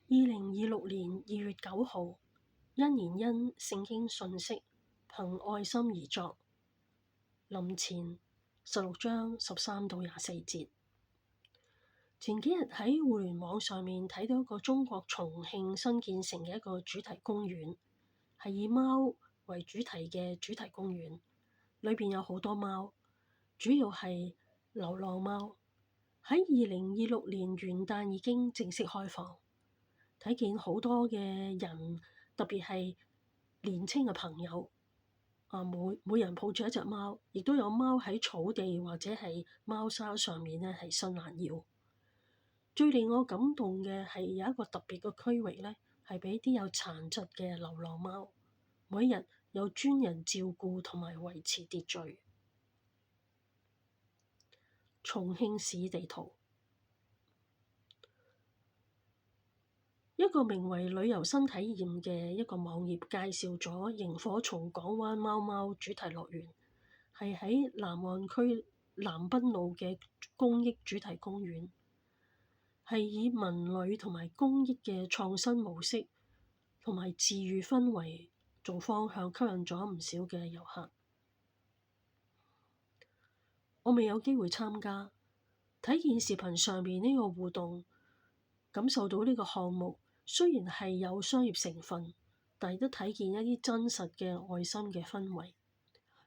2026年2月9號，因年因聖經訊息，憑愛心而作。林前16章13到24節。前幾日喺互聯網上面睇到一個中國重慶新建成嘅一個主題公園，係以貓為主題嘅主題公園，裏邊有好多貓，主要係流浪貓。喺2026年元旦已經正式開放，睇見好多嘅人，特別係年輕嘅朋友，每人抱住一隻貓，亦都有貓喺草地或者係貓砂上面呢係伸懶腰。最令我感動嘅係有一個特別嘅區域呢，係俾啲有殘疾嘅流浪貓，每日有專人照顧同埋維持秩序。重慶市地圖，一個名為旅遊新體驗嘅一個網頁介紹咗螢火蟲港灣貓貓主題樂園，係喺南岸區南濱路嘅公益主題公園。係以文旅同埋公益嘅創新模式同埋治癒氛圍做方向，吸引咗唔少嘅遊客。我未有機會參加，睇見視頻上面呢個互動，感受到呢個項目雖然係有商業成分，但係都睇見一啲真實嘅愛心嘅氛圍。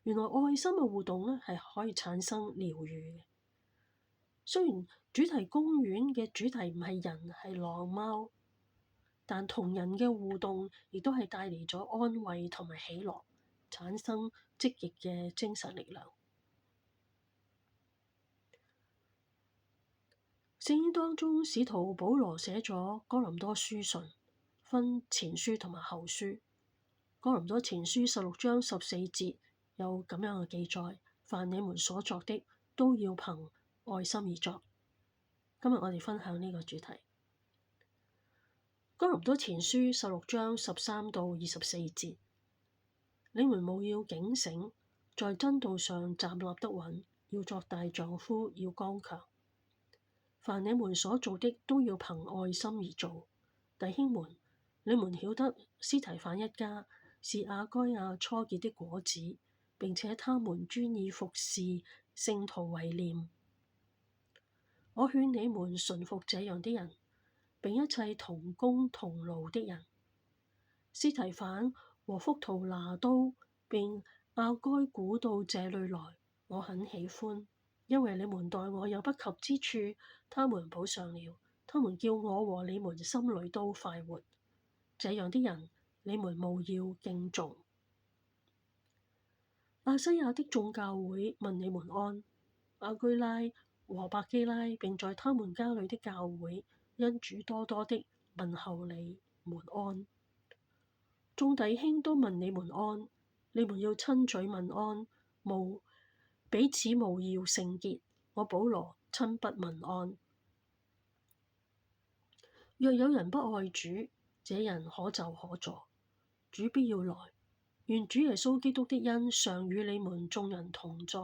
原來愛心嘅互動呢係可以產生療癒嘅。雖然主題公園嘅主題唔係人，係狼貓，但同人嘅互動亦都係帶嚟咗安慰同埋喜樂，產生積極嘅精神力量。聖經當中，使徒保羅寫咗哥林多書信，分前書同埋後書。哥林多前書16章14節有咁樣嘅記載：凡你們所作的，都要憑愛心而作。今日我哋分享呢個主題。哥林多前書16章13到24節，你們務要警醒，在真道上站立得穩，要作大丈夫，要剛強。凡你們所做的，都要憑愛心而做。弟兄們，你們曉得司提反一家是亞該亞初結的果子，並且他們專以服侍聖徒為念。我勸你們順服這樣的人，並一切同工同勞的人。司提反和福圖拿都並亞該古到這裏來，我很喜歡，因為你們待我有不及之處，他們補上了。他們叫我和你們心裏都快活。這樣的人，你們務要敬重。亞西亞的眾教會問你們安。亞居拉和百基拉並在他們家裏的教會，因主多多的問候你們安。眾弟兄都問你們安，你們要親嘴問安，彼此務要聖潔。我保羅親筆問安。若有人不愛主，這人可就可坐，主必要來。願主耶穌基督的恩常與你們眾人同在。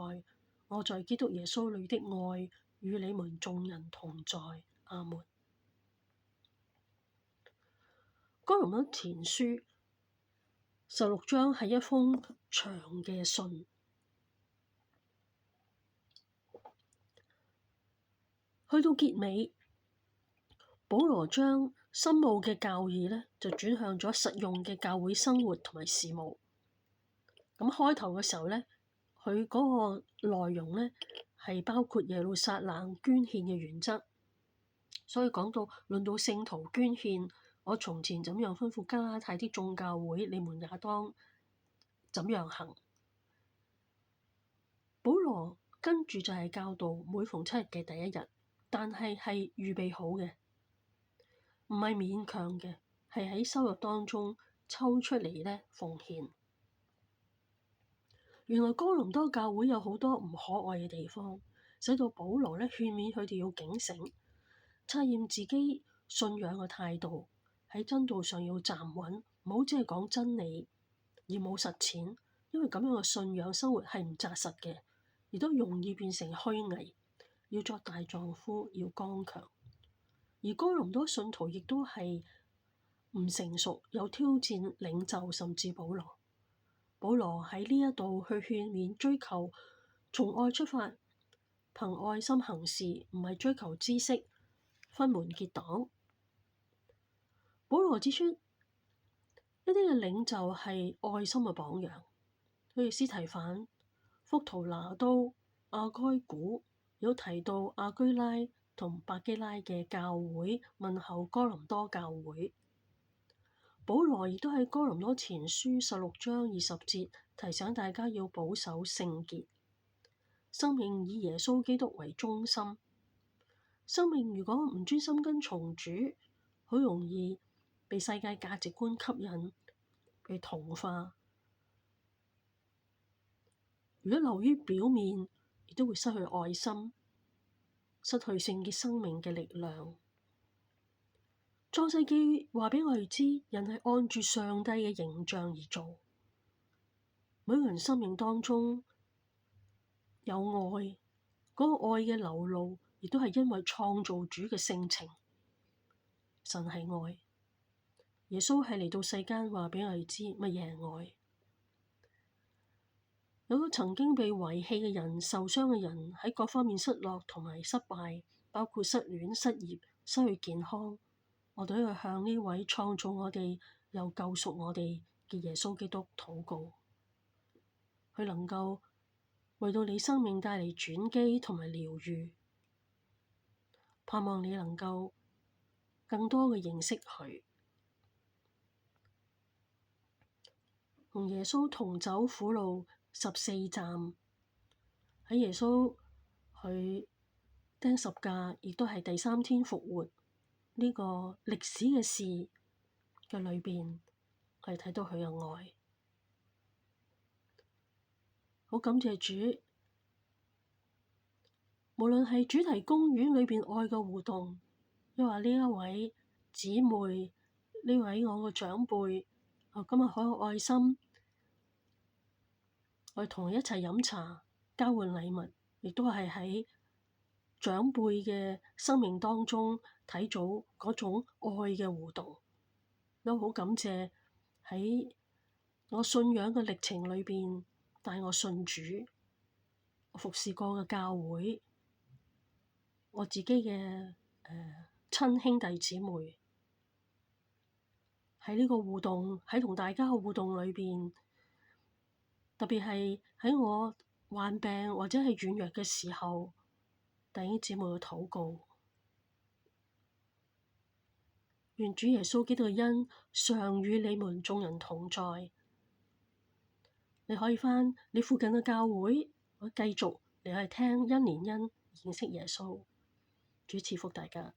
我在基督耶穌裏的愛與你們眾人同在。阿門。哥林多前書16章係一封長嘅信，去到結尾，保羅將深奧嘅教義呢就轉向咗實用嘅教會生活同埋事務。咁開頭嘅時候呢，佢嗰個內容呢係包括耶路撒冷捐獻嘅原則，所以論到聖徒捐獻，我從前怎樣吩咐加拉太的眾教會，你們也當怎樣行。保羅跟住就係教導每逢7日嘅第一日，但係預備好嘅，唔係勉強嘅，係喺收入當中抽出嚟呢奉獻。原來哥林多教會有好多唔可愛嘅地方，使到保羅呢勸勉佢哋要警醒，察驗自己信仰嘅態度，喺真道上要站穩，唔好只係講真理而冇實踐，因為咁樣嘅信仰生活係唔紮實嘅，亦都容易變成虛偽。要作大丈夫，要剛強。而哥林多信徒亦都係唔成熟，有挑戰領袖，甚至保羅。保羅喺呢一度去勸勉追求從愛出發，憑愛心行事，唔係追求知識，分門結黨。保羅指出一啲嘅領袖係愛心嘅榜樣，好似司提反、福圖拿都、亞該古，有提到亞居拉同百基拉嘅教會問候哥林多教會。保羅亦都喺哥林多前書16章20節提醒大家要保守聖潔，生命以耶穌基督為中心。生命如果唔專心跟從主，好容易被世界價值觀吸引，被同化。如果流於表面，亦都會失去愛心，失去聖潔生命嘅力量。創世記話俾我哋知，人係按住上帝嘅形象而做。每個人生命當中有愛，嗰個愛嘅流露，亦都係因為創造主嘅性情。神係愛，耶穌係嚟到世間話俾我哋知乜嘢係愛。有個曾經被遺棄嘅人、受傷嘅人，喺各方面失落同埋失敗，包括失戀、失業、失去健康。我哋都要向呢位創造我哋又救贖我哋嘅耶穌基督禱告，佢能夠為到你生命帶嚟轉機同埋療愈，盼望你能夠更多嘅認識佢，同耶穌同走苦路14站。喺耶穌佢釘十架，亦都係第3天復活。呢個歷史嘅事嘅裏邊，我哋睇到佢嘅愛。好感謝主，無論係主題公園裏邊愛嘅互動，又話呢一位姊妹，呢位我個長輩，今日好有愛心，我哋同佢一齊飲茶，交換禮物，亦都係喺長輩嘅生命當中睇到嗰種愛嘅互動，都好感謝喺我信仰嘅歷程裏邊帶我信主，我服侍過嘅教會，我自己嘅親兄弟姊妹，喺呢個互動，喺同大家嘅互動裏邊，特別係喺我患病或者係軟弱嘅時候，弟兄姊妹嘅禱告，願主耶穌基督嘅恩常與你們眾人同在。你可以返你附近嘅教會，我繼續嚟去聽恩連恩認識耶穌。主賜福大家。